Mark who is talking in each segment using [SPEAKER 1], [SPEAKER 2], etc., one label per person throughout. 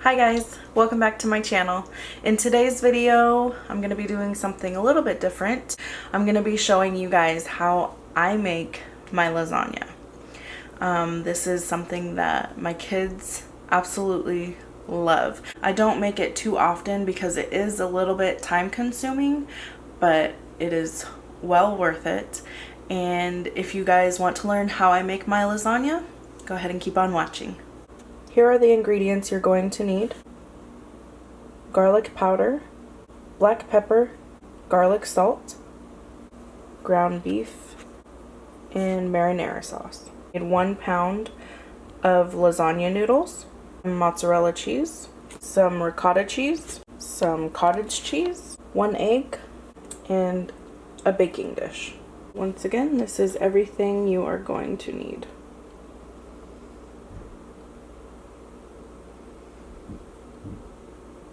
[SPEAKER 1] Hi guys, welcome back to my channel. In today's video, I'm going to be doing something a little bit different. I'm going to be showing you guys how I make my lasagna. This is something that my kids absolutely love. I don't make it too often because it is a little bit time consuming, but it is well worth it. And if you guys want to learn how I make my lasagna, go ahead and keep on watching. Here are the ingredients you're going to need: garlic powder, black pepper, garlic salt, ground beef, and marinara sauce. You need 1 pound of lasagna noodles, mozzarella cheese, some ricotta cheese, some cottage cheese, 1 egg, and a baking dish. Once again, this is everything you are going to need.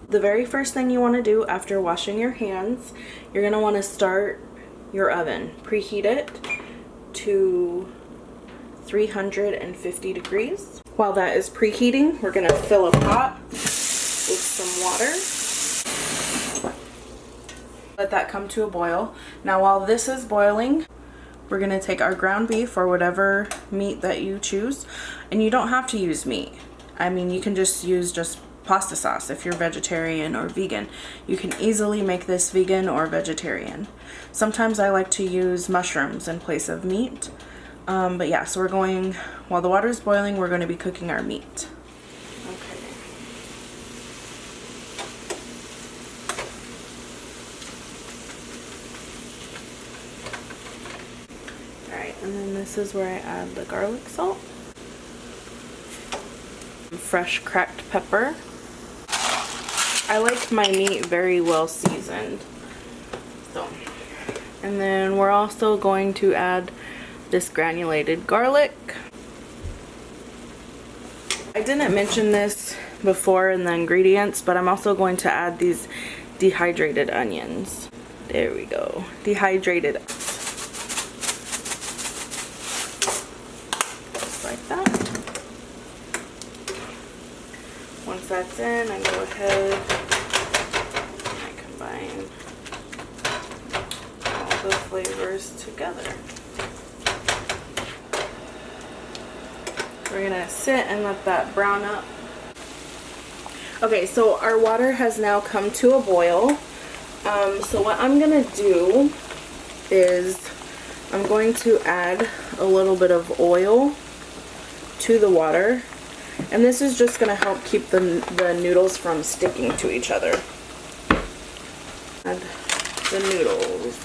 [SPEAKER 1] The very first thing you want to do after washing your hands, you're going to want to start your oven. Preheat it to 350 degrees. While that is preheating, we're going to fill a pot with some water. Let that come to a boil. Now while this is boiling, we're going to take our ground beef or whatever meat that you choose. And you don't have to use meat. I mean, you can just use pasta sauce if you're vegetarian or vegan. You can easily make this vegan or vegetarian. Sometimes I like to use mushrooms in place of meat. But yeah, so while the water is boiling, we're going to be cooking our meat. Okay. Alright, and then this is where I add the garlic salt, fresh cracked pepper. I like my meat very well seasoned. And then we're also going to add this granulated garlic. I didn't mention this before in the ingredients, but I'm also going to add these dehydrated onions. There we go. Dehydrated. Just like that. Once that's in, I go ahead and I combine all the flavors together. We're gonna sit and let that brown up. Okay, so our water has now come to a boil. So what I'm gonna do is I'm going to add a little bit of oil to the water. And this is just going to help keep the noodles from sticking to each other. Add the noodles.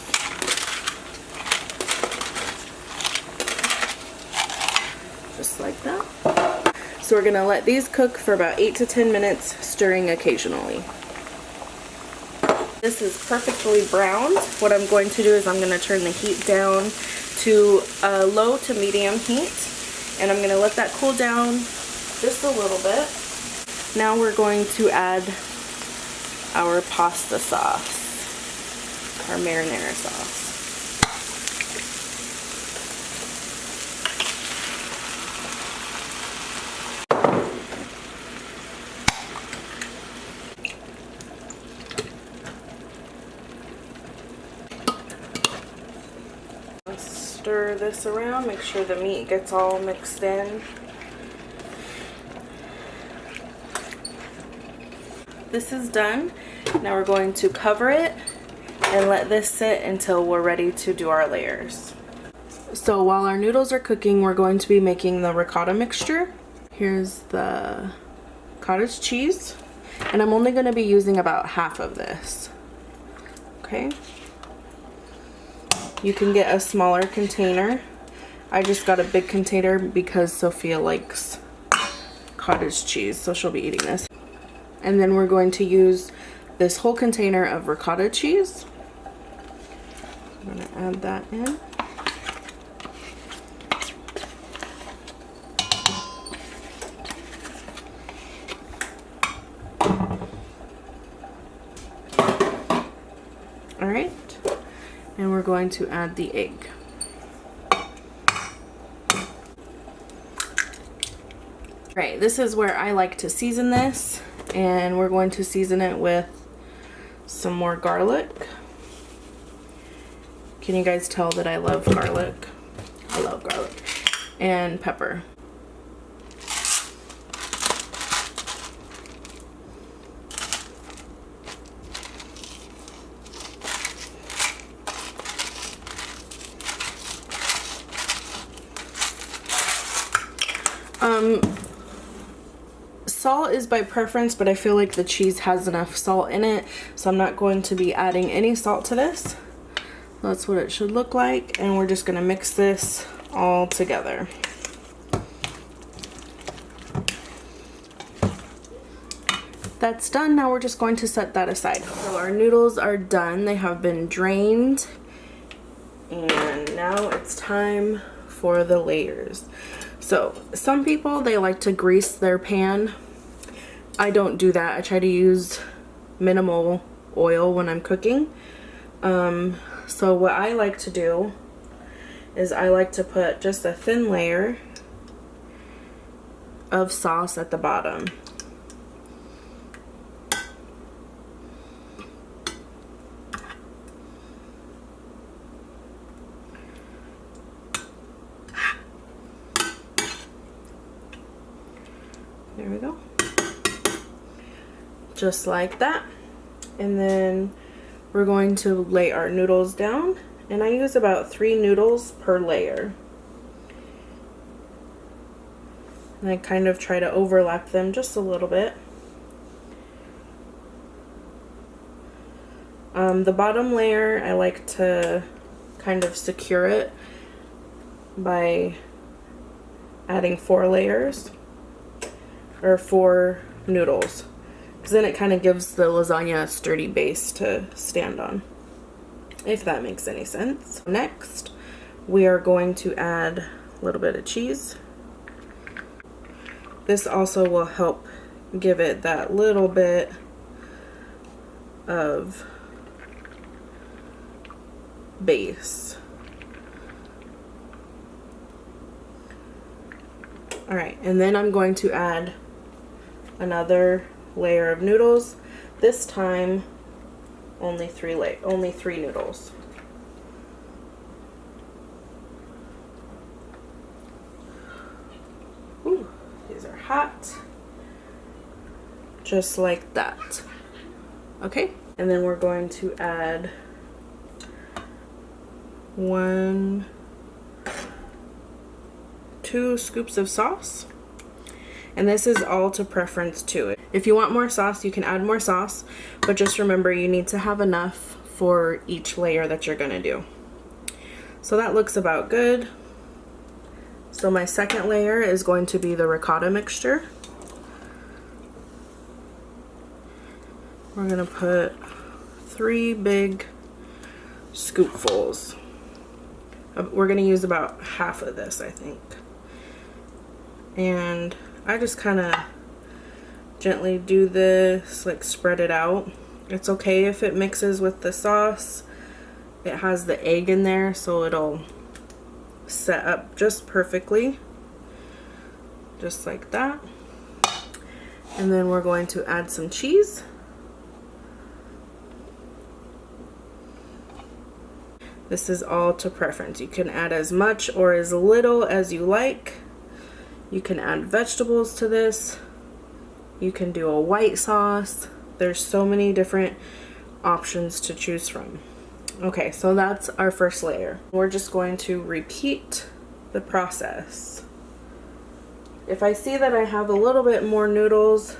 [SPEAKER 1] Just like that. So we're going to let these cook for about 8 to 10 minutes, stirring occasionally. This is perfectly browned. What I'm going to do is I'm going to turn the heat down to a low to medium heat. And I'm going to let that cool down just a little bit. Now we're going to add our pasta sauce, our marinara sauce. Let's stir this around, make sure the meat gets all mixed in. This is done. Now we're going to cover it and let this sit until we're ready to do our layers. So while our noodles are cooking, we're going to be making the ricotta mixture. Here's the cottage cheese, and I'm only going to be using about half of this. Okay. You can get a smaller container. I just got a big container because Sophia likes cottage cheese, so she'll be eating this. And then we're going to use this whole container of ricotta cheese. I'm going to add that in. Alright. And we're going to add the egg. Right, this is where I like to season this. And we're going to season it with some more garlic. Can you guys tell that I love garlic? I love garlic. And pepper. Salt is by preference, but I feel like the cheese has enough salt in it, so I'm not going to be adding any salt to this. That's what it should look like, and we're just going to mix this all together. That's done. Now we're just going to set that aside. So our noodles are done. They have been drained, and now it's time for the layers. So some people, they like to grease their pan. I don't do that. I try to use minimal oil when I'm cooking. So what I like to do is I like to put just a thin layer of sauce at the bottom. There we go. Just like that. And then we're going to lay our noodles down. And I use about 3 noodles per layer. And I kind of try to overlap them just a little bit. The bottom layer, I like to kind of secure it by adding 4 layers. Or 4 noodles, because then it kind of gives the lasagna a sturdy base to stand on, if that makes any sense. Next, we are going to add a little bit of cheese. This also will help give it that little bit of base. All right, and then I'm going to add another layer of noodles. This time only 3 noodles. Ooh, these are hot. Just like that. Okay, and then we're going to add 2 scoops of sauce. And this is all to preference too. If you want more sauce, you can add more sauce, but just remember you need to have enough for each layer that you're gonna do. So that looks about good. So my second layer is going to be the ricotta mixture. We're gonna put 3 big scoopfuls. We're gonna use about half of this, I think. And I just kind of gently do this, like spread it out. It's okay if it mixes with the sauce. It has the egg in there, so it'll set up just perfectly. Just like that. And then we're going to add some cheese. This is all to preference. You can add as much or as little as you like. You can add vegetables to this. You can do a white sauce. There's so many different options to choose from. Okay, so that's our first layer. We're just going to repeat the process. If I see that I have a little bit more noodles,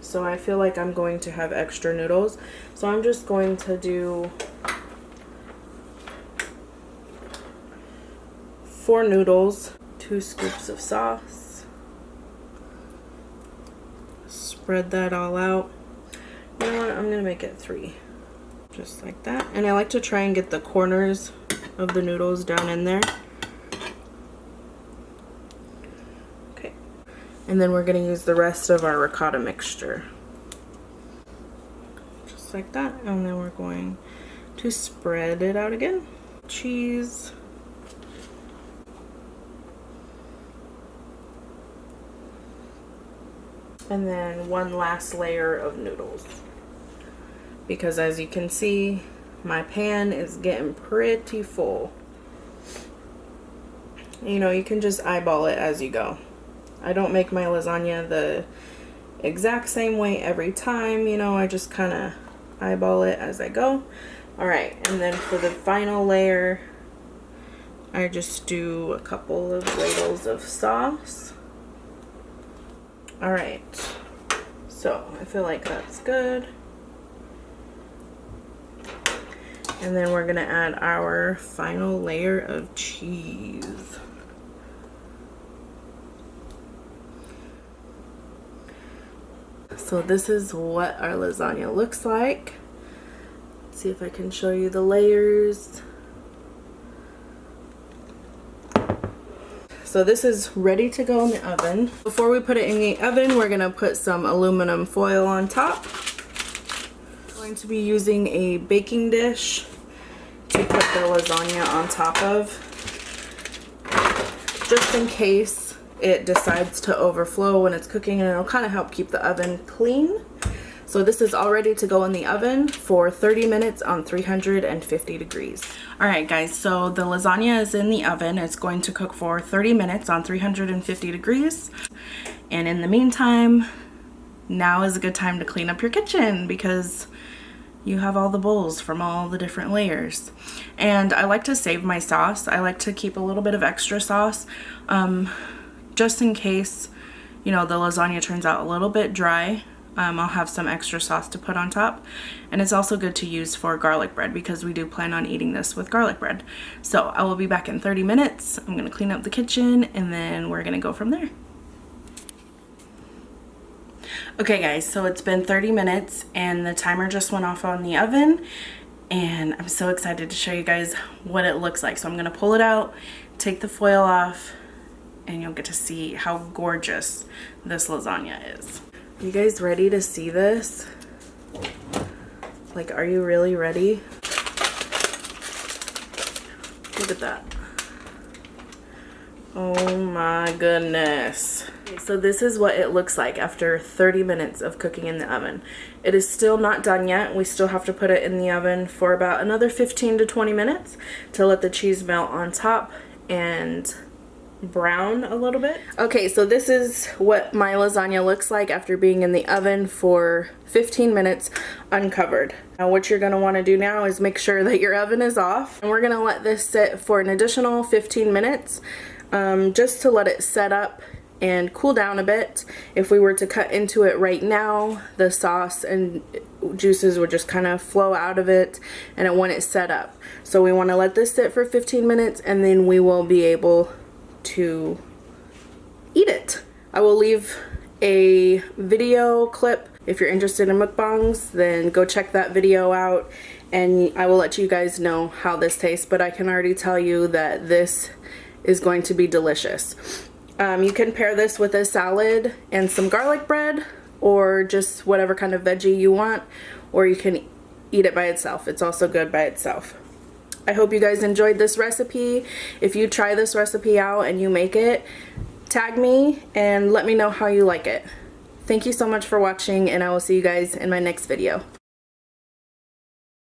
[SPEAKER 1] so I feel like I'm going to have extra noodles, so I'm just going to do 4 noodles, 2 scoops of sauce. Spread that all out. You know what, I'm gonna make it 3. Just like that. And I like to try and get the corners of the noodles down in there. Okay. And then we're gonna use the rest of our ricotta mixture. Just like that. And then we're going to spread it out again. Cheese. And then one last layer of noodles. Because as you can see, my pan is getting pretty full. You know, you can just eyeball it as you go. I don't make my lasagna the exact same way every time, you know, I just kind of eyeball it as I go. Alright, and then for the final layer, I just do a couple of ladles of sauce. Alright, so I feel like that's good. And then we're gonna add our final layer of cheese. So this is what our lasagna looks like. Let's see if I can show you the layers. So this is ready to go in the oven. Before we put it in the oven, we're gonna put some aluminum foil on top. I'm going to be using a baking dish to put the lasagna on top of, just in case it decides to overflow when it's cooking, and it'll kind of help keep the oven clean. So this is all ready to go in the oven for 30 minutes on 350 degrees. Alright guys, so the lasagna is in the oven. It's going to cook for 30 minutes on 350 degrees. And in the meantime, now is a good time to clean up your kitchen because you have all the bowls from all the different layers. And I like to save my sauce. I like to keep a little bit of extra sauce just in case, you know, the lasagna turns out a little bit dry. I'll have some extra sauce to put on top. And it's also good to use for garlic bread because we do plan on eating this with garlic bread. So I will be back in 30 minutes. I'm gonna clean up the kitchen and then we're gonna go from there. Okay guys, so it's been 30 minutes and the timer just went off on the oven, and I'm so excited to show you guys what it looks like. So I'm gonna pull it out, take the foil off, and you'll get to see how gorgeous this lasagna is. Are you guys ready to see this? Like, are you really ready? Look at that. Oh my goodness. Okay, so this is what it looks like after 30 minutes of cooking in the oven. It is still not done yet. We still have to put it in the oven for about another 15 to 20 minutes to let the cheese melt on top and brown a little bit. Okay, so this is what my lasagna looks like after being in the oven for 15 minutes uncovered. Now what you're going to want to do now is make sure that your oven is off, and we're going to let this sit for an additional 15 minutes just to let it set up and cool down a bit. If we were to cut into it right now, the sauce and juices would just kind of flow out of it and it wouldn't set up. So we want to let this sit for 15 minutes and then we will be able to eat it. I will leave a video clip. If you're interested in mukbangs, then go check that video out and I will let you guys know how this tastes, but I can already tell you that this is going to be delicious. You can pair this with a salad and some garlic bread or just whatever kind of veggie you want, or you can eat it by itself. It's also good by itself. I hope you guys enjoyed this recipe. If you try this recipe out and you make it, tag me and let me know how you like it. Thank you so much for watching, and I will see you guys in my next video.